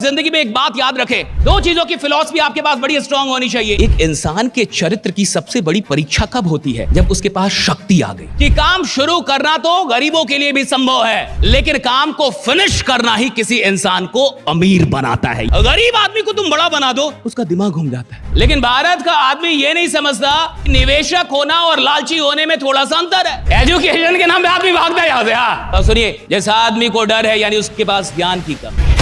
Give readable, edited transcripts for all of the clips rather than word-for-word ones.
जिंदगी में एक बात याद रखें, दो चीजों की फिलॉसफी आपके पास बड़ी स्ट्रांग होनी चाहिए। एक इंसान के चरित्र की सबसे बड़ी परीक्षा कब होती है? जब उसके पास शक्ति आ गई कि काम शुरू करना तो गरीबों के लिए भी संभव है, लेकिन काम को फिनिश करना ही किसी इंसान को अमीर बनाता है। गरीब आदमी को तुम बड़ा बना दो, उसका दिमाग घूम जाता है। लेकिन भारत का आदमी ये नहीं समझता निवेशक होना और लालची होने में थोड़ा सा अंतर है। एजुकेशन के नाम पे आदमी भागता है यहां से। हाँ सुनिए, जैसा आदमी को डर है यानी उसके पास ज्ञान की कमी है।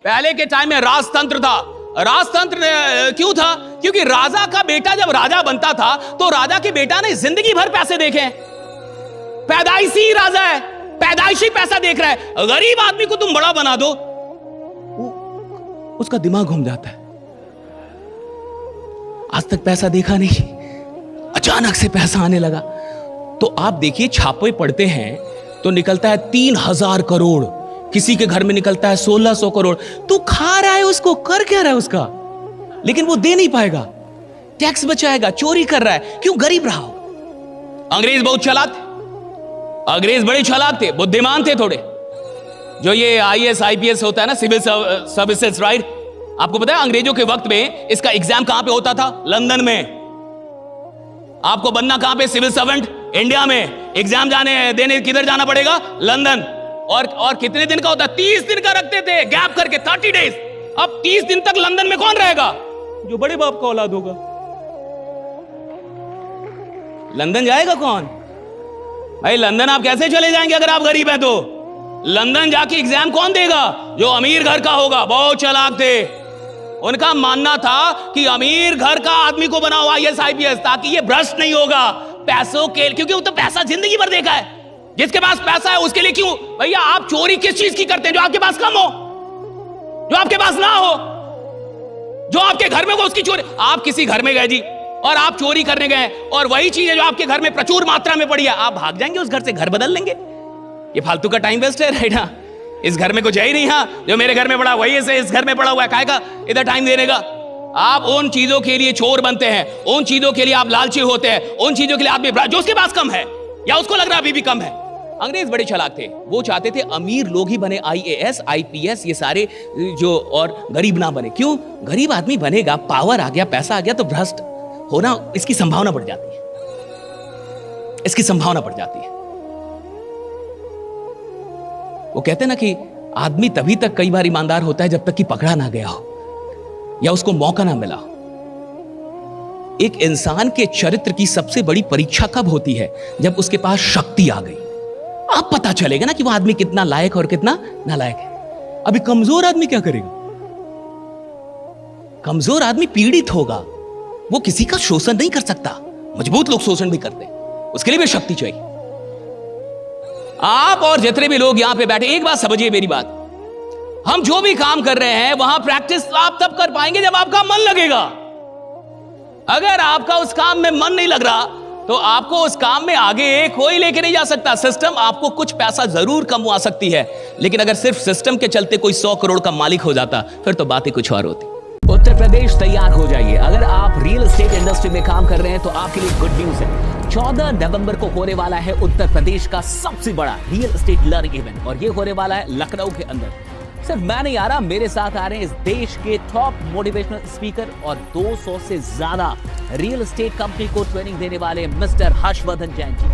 पहले के टाइम में राजतंत्र था। राजतंत्र क्यों था? क्योंकि राजा का बेटा जब राजा बनता था तो राजा के बेटा ने जिंदगी भर पैसे देखे। पैदाइशी राजा है, पैदाइशी पैसा देख रहा है। गरीब आदमी को तुम बड़ा बना दो, उसका दिमाग घूम जाता है। आज तक पैसा देखा नहीं, अचानक से पैसा आने लगा। तो आप देखिए, छापे पड़ते हैं तो निकलता है 3000 करोड़, किसी के घर में निकलता है 1600 करोड़। तू खा रहा है उसको, कर क्या रहा है उसका, लेकिन वो दे नहीं पाएगा, टैक्स बचाएगा, चोरी कर रहा है। क्यों? गरीब रहा हो। अंग्रेज बहुत चालाक थे, अंग्रेज बड़े चालाक थे, बुद्धिमान थे थोड़े। जो ये IAS IPS होता है ना, सिविल सर्विसेज, राइट? आपको पता है अंग्रेजों के वक्त में इसका एग्जाम कहां पे होता था? लंदन में। आपको बनना कहां पे? सिविल सर्वेंट इंडिया में। एग्जाम देने किधर जाना पड़ेगा? लंदन। और कितने दिन का होता है? 30 दिन का रखते थे, गैप करके 30 डेज। अब 30 दिन तक लंदन में कौन रहेगा? जो बड़े बाप का औलाद होगा। लंदन जाएगा कौन? भाई लंदन आप कैसे चले जाएंगे अगर आप गरीब हैं तो? लंदन जाके एग्जाम कौन देगा? जो अमीर घर का होगा। बहुत चालाक थे। उनका मानना था कि अमीर घर का आदमी को बनाओ IAS IPS, ताकि ये भ्रष्ट नहीं होगा पैसों के, क्योंकि वो तो पैसा जिंदगी भर देखा है। जिसके पास पैसा है उसके लिए क्यों? भैया आप चोरी किस चीज की करते हैं? जो आपके पास कम हो, जो आपके पास ना हो, जो आपके घर में हो उसकी चोरी। आप किसी घर में गए जी और आप चोरी करने गए, और वही चीज है जो आपके घर में प्रचुर मात्रा में पड़ी है, आप भाग जाएंगे उस घर से, घर बदल लेंगे। ये फालतू का टाइम वेस्ट है, राइट? ना, इस घर में कुछ है ही नहीं। हाँ, जो मेरे घर में पड़ा वही से इस घर में पड़ा हुआ है, काहे का इधर टाइम देने का? आप उन चीजों के लिए चोर बनते हैं, उन चीजों के लिए आप लालची होते हैं, उन चीजों के लिए आदमी जो उसके पास कम है या उसको लग रहा है अभी भी कम है। अंग्रेज बड़े चालाक थे, वो चाहते थे अमीर लोग ही बने, IAS IPS ये सारे जो, और गरीब ना बने। क्यों? गरीब आदमी बनेगा, पावर आ गया, पैसा आ गया तो भ्रष्ट होना इसकी संभावना बढ़ जाती है, इसकी संभावना बढ़ जाती है। वो कहते हैं ना कि आदमी तभी तक कई बार ईमानदार होता है जब तक कि पकड़ा ना गया हो या उसको मौका ना मिला। एक इंसान के चरित्र की सबसे बड़ी परीक्षा कब होती है? जब उसके पास शक्ति आ गई। अब पता चलेगा ना कि वो आदमी कितना लायक और कितना नालायक है। अभी कमजोर आदमी क्या करेगा? कमजोर आदमी पीड़ित होगा, वो किसी का शोषण नहीं कर सकता। मजबूत लोग शोषण भी करते हैं, उसके लिए भी शक्ति चाहिए। आप और जितने भी लोग यहां पे बैठे, एक बात समझिए मेरी बात, हम जो भी काम कर रहे हैं वहां प्रैक्टिस आप तब कर पाएंगे जब आपका मन लगेगा। अगर आपका उस काम में मन नहीं लग रहा तो आपको उस काम में आगे कोई लेके नहीं जा सकता। सिस्टम आपको कुछ पैसा जरूर कमवा सकती है, लेकिन अगर सिर्फ सिस्टम के चलते कोई 100 करोड़ का मालिक हो जाता फिर तो बातें कुछ और होती। उत्तर प्रदेश तैयार हो जाइए। अगर आप रियल एस्टेट इंडस्ट्री में काम कर रहे हैं तो आपके लिए गुड न्यूज है। 14 नवंबर को होने वाला है उत्तर प्रदेश का सबसे बड़ा रियल एस्टेट लर्निंग इवेंट, और ये होने वाला है लखनऊ के अंदर। सिर्फ मैं नहीं आ रहा, मेरे साथ आ रहे हैं इस देश के टॉप मोटिवेशनल स्पीकर और 200 से ज्यादा रियल एस्टेट कंपनी को ट्रेनिंग देने वाले मिस्टर हर्षवर्धन जैन जी।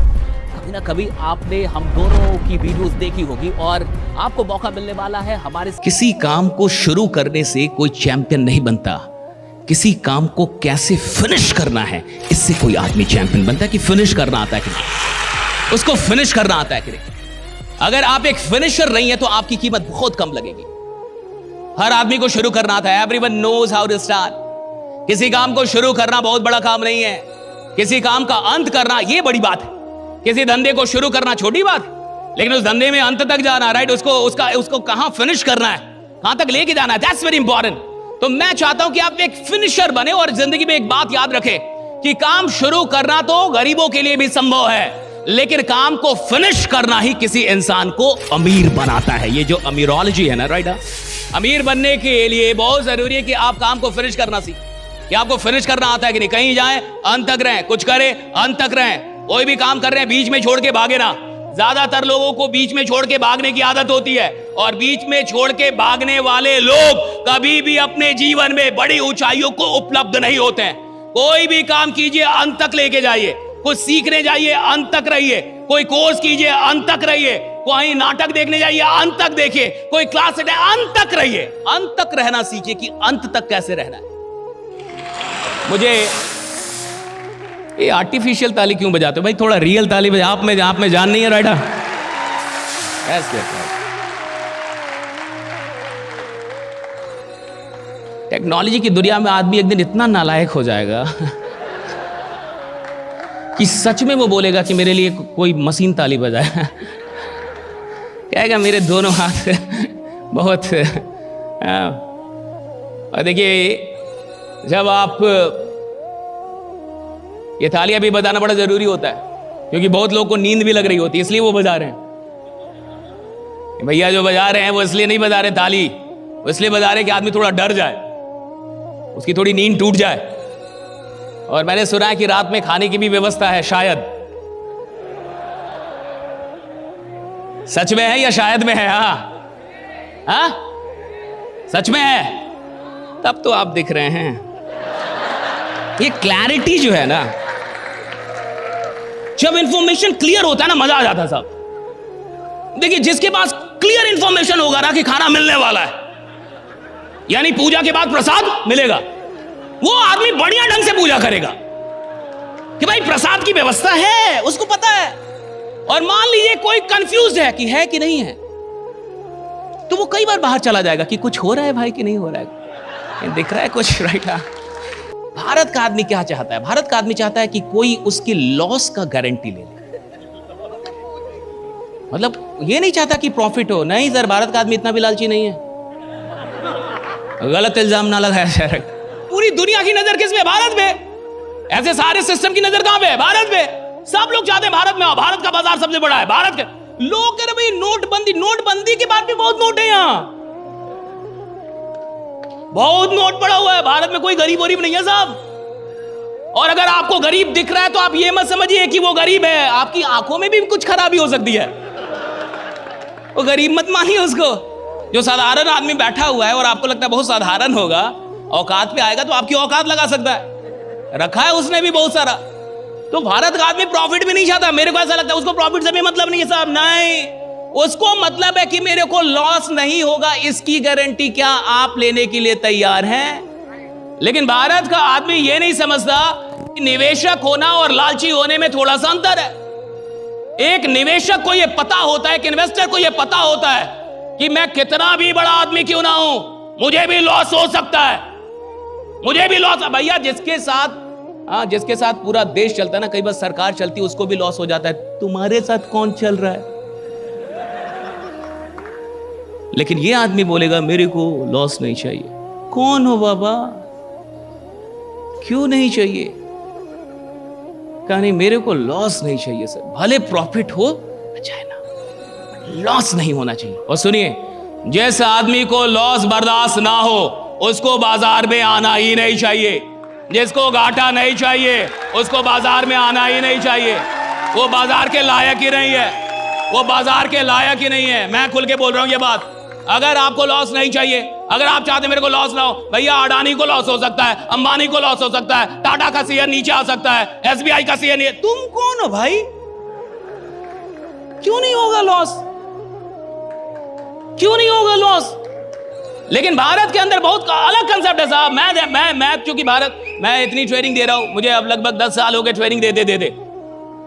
कभी ना कभी आपने हम दोनों की वीडियोस देखी होगी और आपको मौका मिलने वाला है हमारे। किसी काम को शुरू करने से कोई चैंपियन नहीं बनता, किसी काम को कैसे फिनिश करना है इससे कोई आदमी चैंपियन बनता है। कि फिनिश करना आता है कि नहीं, उसको फिनिश करना आता है कि नहीं। अगर आप एक फिनिशर नहीं है तो आपकी कीमत बहुत कम लगेगी। हर आदमी को शुरू करना आता है, everyone knows how to start. किसी काम को शुरू करना बहुत बड़ा काम नहीं है, किसी काम का अंत करना ये बड़ी बात है। किसी धंधे को शुरू करना छोटी बात है, लेकिन उस धंधे में अंत तक जाना, राइट, उसको कहां फिनिश करना है, कहां तक लेके जाना है, दैट्स वेरी इंपॉर्टेंट। तो मैं चाहता हूं कि आप एक फिनिशर बने और जिंदगी में एक बात याद रखें कि काम शुरू करना तो गरीबों के लिए भी संभव है, लेकिन काम को फिनिश करना ही किसी इंसान को अमीर बनाता है। ये जो अमीरोलॉजी है ना, राइट, अमीर बनने के लिए बहुत जरूरी है कि आप काम को फिनिश करना सीखें। कि आपको फिनिश करना आता है कि नहीं। कहीं जाएं अंत तक रहें, कुछ करें अंत तक रहें, कोई भी काम कर रहे हैं बीच में छोड़ के भागे ना। ज्यादातर लोगों को बीच में छोड़ के भागने की आदत होती है, और बीच में छोड़ के भागने वाले लोग कभी भी अपने जीवन में बड़ी ऊंचाइयों को उपलब्ध नहीं होते हैं। कोई भी काम कीजिए अंत तक लेके जाइए, कुछ सीखने जाइए अंत तक रहिए, कोई कोर्स कीजिए अंत तक रहिए, कोई नाटक देखने जाइए अंत तक देखिए, कोई क्लास अंत तक रहिए। अंत तक रहना सीखिए कि अंत तक कैसे रहना है। मुझे ये आर्टिफिशियल ताली क्यों बजाते हो भाई, थोड़ा रियल ताली बजा। आप में जान नहीं है राइडा। टेक्नोलॉजी की दुनिया में आदमी एक दिन इतना नालायक हो जाएगा कि सच में वो बोलेगा कि मेरे लिए कोई मशीन ताली बजाए। कहेगा मेरे दोनों हाथ बहुत। और देखिए, जब आप ये तालियां भी बजाना बड़ा जरूरी होता है, क्योंकि बहुत लोगों को नींद भी लग रही होती है, इसलिए वो बजा रहे हैं। भैया जो बजा रहे हैं वो इसलिए नहीं बजा रहे ताली, वो इसलिए बजा रहे कि आदमी थोड़ा डर जाए, उसकी थोड़ी नींद टूट जाए। और मैंने सुना है कि रात में खाने की भी व्यवस्था है, शायद। सच में है या शायद में है? हाँ, सच में है। तब तो आप दिख रहे हैं। ये क्लैरिटी जो है ना, जब इंफॉर्मेशन क्लियर होता है ना, मजा आ जाता है साहब। देखिए, जिसके पास क्लियर इंफॉर्मेशन होगा ना कि खाना मिलने वाला है, यानी पूजा के बाद प्रसाद मिलेगा, वो आदमी बढ़िया ढंग से पूजा करेगा कि भाई प्रसाद की व्यवस्था है, उसको पता है। और मान लीजिए कोई कंफ्यूज है कि है कि नहीं है, तो वो कई बार बाहर चला जाएगा कि कुछ हो रहा है भाई कि नहीं हो रहा है, दिख रहा है कुछ, राइट? भारत का आदमी क्या चाहता है? भारत का आदमी चाहता है कि कोई उसकी लॉस का गारंटी ले ले। मतलब ये नहीं चाहता कि प्रॉफिट हो। नहीं सर, भारत का आदमी इतना भी लालची नहीं है। गलत इल्जाम ना लगाया जाए। पूरी दुनिया की नजर किस पे? भारत पे। ऐसे सारे सिस्टम की नजर कहां पे है? भारत पे। सब लोग चाहते हैं भारत में आओ, भारत का बाजार सबसे बड़ा है, भारत के लोग कह रहे भाई नोटबंदी के बाद भी बहुत नोट है, यहां बहुत नोट पड़ा हुआ है। भारत में कोई गरीब नहीं है साहब। और अगर आपको गरीब दिख रहा है तो आप ये मत समझिए कि वो गरीब है, आपकी आंखों में भी कुछ खराबी हो सकती है। वो गरीब मत मानिए उसको। जो साधारण आदमी बैठा हुआ है और आपको लगता है बहुत साधारण होगा, औकात पे आएगा तो आपकी औकात लगा सकता है। रखा है उसने भी बहुत सारा। तो भारत का आदमी प्रॉफिट भी नहीं चाहता। मेरे को ऐसा लगता है उसको प्रॉफिट से भी मतलब नहीं है साहब। नहीं, उसको मतलब है कि मेरे को लॉस नहीं होगा, इसकी गारंटी क्या आप लेने के लिए तैयार हैं? लेकिन भारत का आदमी यह नहीं समझता कि निवेशक होना और लालची होने में थोड़ा सा अंतर है। एक निवेशक को यह पता होता है, एक इन्वेस्टर को यह पता होता है कि मैं कितना भी बड़ा आदमी क्यों ना हूं, मुझे भी लॉस हो सकता है, मुझे भी लॉस। भैया जिसके साथ पूरा देश चलता है ना, कई बार सरकार चलती है, उसको भी लॉस हो जाता है। तुम्हारे साथ कौन चल रहा है? लेकिन ये आदमी बोलेगा मेरे को लॉस नहीं चाहिए। कौन हो बाबा? क्यों नहीं चाहिए? कहा नहीं, मेरे को लॉस नहीं चाहिए सर, भले प्रॉफिट हो चाहे ना, लॉस नहीं होना चाहिए। और सुनिए, जिस आदमी को लॉस बर्दाश्त ना हो उसको बाजार में आना ही नहीं चाहिए। जिसको घाटा नहीं चाहिए उसको बाजार में आना ही नहीं चाहिए। वो बाजार के लायक ही नहीं है, वो बाजार के लायक ही नहीं है। मैं खुल के बोल रहा हूं ये बात। अगर आपको लॉस नहीं चाहिए, अगर आप चाहते मेरे को लॉस ना हो, भैया अडानी को लॉस हो सकता है, अंबानी को लॉस हो सकता है, टाटा का शेयर नीचे आ सकता है, एसबीआई का शेयर नहीं। तुम कौन हो भाई? क्यों नहीं होगा लॉस? क्यों नहीं होगा लॉस? लेकिन भारत के अंदर बहुत अलग कंसेप्ट है साहब। मैं क्योंकि मैं इतनी ट्रेनिंग दे रहा हूं, मुझे अब लगभग 10 साल हो गए ट्रेनिंग दे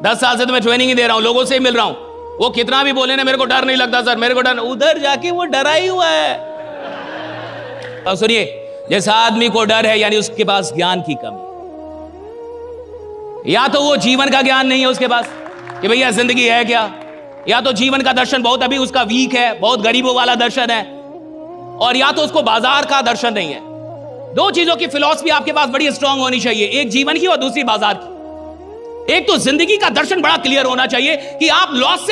10 साल से तो मैं ट्रेनिंग ही दे रहा हूं, लोगों से ही मिल रहा हूं। वो कितना भी बोले ना, मेरे को डर नहीं लगता सर, मेरे को डर। उधर जाके वो डरा ही हुआ है। अब सुनिए, जैसा आदमी को डर है यानी उसके पास ज्ञान की कमी, या तो वो जीवन का ज्ञान नहीं है उसके पास कि भैया जिंदगी है क्या, या तो जीवन का दर्शन बहुत अभी उसका वीक है, बहुत गरीबों वाला दर्शन है, और या तो उसको बाजार का दर्शन नहीं है। दो चीजों की फिलॉसफी आपके पास बड़ी स्ट्रांग होनी चाहिए, एक जीवन की और दूसरी बाजार की। एक तो जिंदगी का दर्शन बड़ा क्लियर होना चाहिए कि आप लॉस से